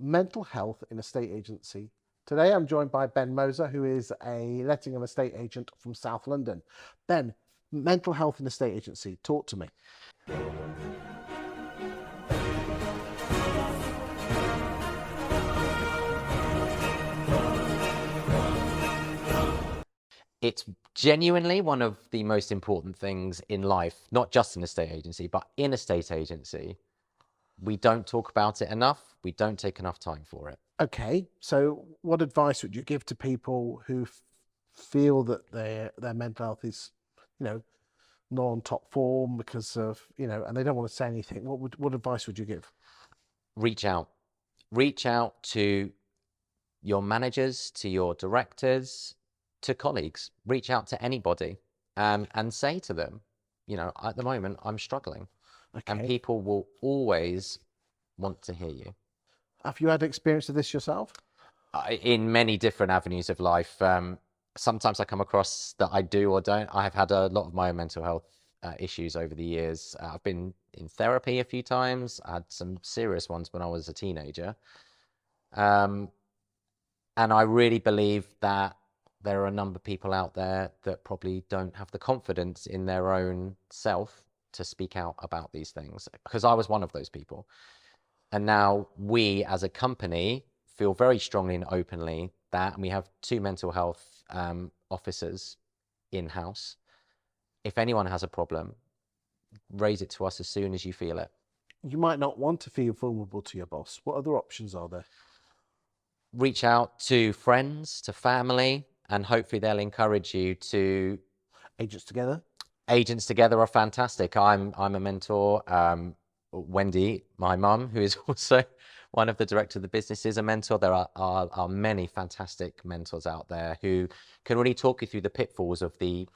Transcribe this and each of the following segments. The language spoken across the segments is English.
mental health in estate agency. Today I'm joined by Ben Moser, who is a letting and estate agent from South London. Ben, mental health in estate agency, talk to me. It's genuinely one of the most important things in life, not just in a estate agency, but in a estate agency. We don't talk about it enough. We don't take enough time for it. Okay, so what advice would you give to people who feel that their mental health is, not on top form because of, and they don't want to say anything? What advice would you give? Reach out. Reach out to your managers, to your directors, to colleagues. Reach out to anybody and say to them, at the moment, I'm struggling. Okay. And people will always want to hear you. Have you had experience of this yourself? In many different avenues of life. Sometimes I come across that I do or don't. I have had a lot of my own mental health issues over the years. I've been in therapy a few times. I had some serious ones when I was a teenager. And I really believe that there are a number of people out there that probably don't have the confidence in their own self to speak out about these things, because I was one of those people. And now we as a company feel very strongly and openly that, and we have 2 mental health officers in-house. If anyone has a problem, raise it to us as soon as you feel it. You might not want to feel vulnerable to your boss. What other options are there? Reach out to friends, to family, and hopefully they'll encourage you to... Agents Together? Agents Together are fantastic. I'm a mentor. Wendy, my mum, who is also one of the directors of the business, is a mentor. There are many fantastic mentors out there who can really talk you through the pitfalls of the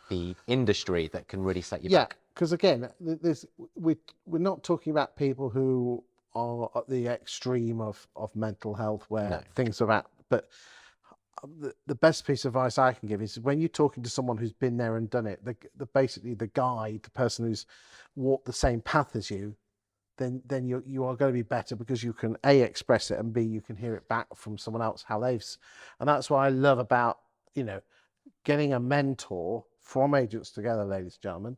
industry that can really set you back. Yeah, because again, we're not talking about people who are at the extreme of mental health where things are at, but the best piece of advice I can give is when you're talking to someone who's been there and done it, basically the guide, the person who's walked the same path as you, then you are going to be better, because you can A, express it, and B, you can hear it back from someone else how and that's what I love about getting a mentor from Agents Together, ladies and gentlemen.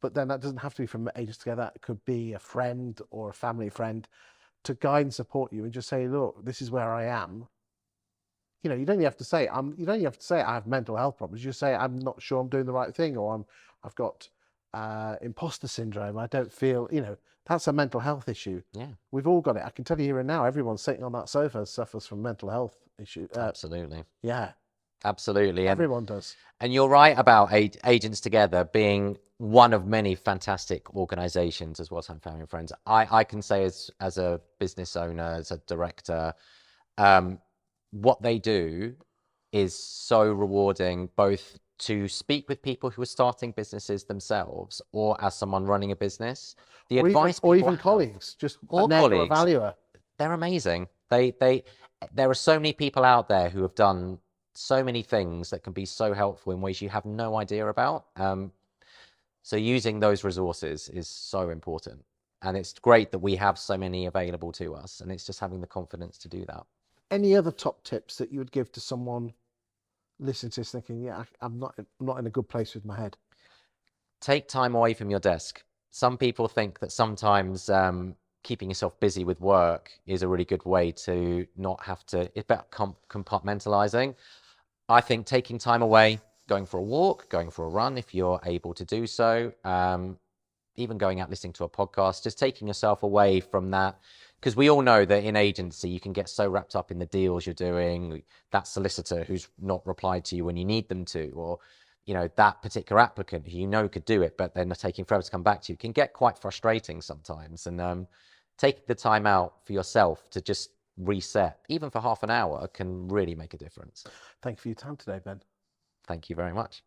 But then that doesn't have to be from Agents Together. It could be a friend or a family friend to guide and support you and just say, look, this is where I am. You don't even have to say I have mental health problems. You say I'm not sure I'm doing the right thing, or I've got imposter syndrome. I don't feel, that's a mental health issue. Yeah, we've all got it. I can tell you here and now, everyone sitting on that sofa suffers from mental health issues. absolutely. Yeah, absolutely. Everyone does. And you're right about Agents Together being one of many fantastic organizations as well as Family and Friends. I can say as a business owner, as a director, what they do is so rewarding, both to speak with people who are starting businesses themselves, or as someone running a business. The advice, or even colleagues, just a neg or a valuer. They're amazing. There are so many people out there who have done so many things that can be so helpful in ways you have no idea about. So using those resources is so important. And it's great that we have so many available to us, and it's just having the confidence to do that. Any other top tips that you would give to someone listening to this thinking, yeah, I'm not in a good place with my head? Take time away from your desk. Some people think that sometimes keeping yourself busy with work is a really good way to not have to... It's about compartmentalizing. I think taking time away, going for a walk, going for a run if you're able to do so, even going out listening to a podcast, just taking yourself away from that. Because we all know that in agency, you can get so wrapped up in the deals you're doing, that solicitor who's not replied to you when you need them to, or that particular applicant who could do it, but then they're taking forever to come back to you, can get quite frustrating sometimes. And taking the time out for yourself to just reset, even for half an hour, can really make a difference. Thank you for your time today, Ben. Thank you very much.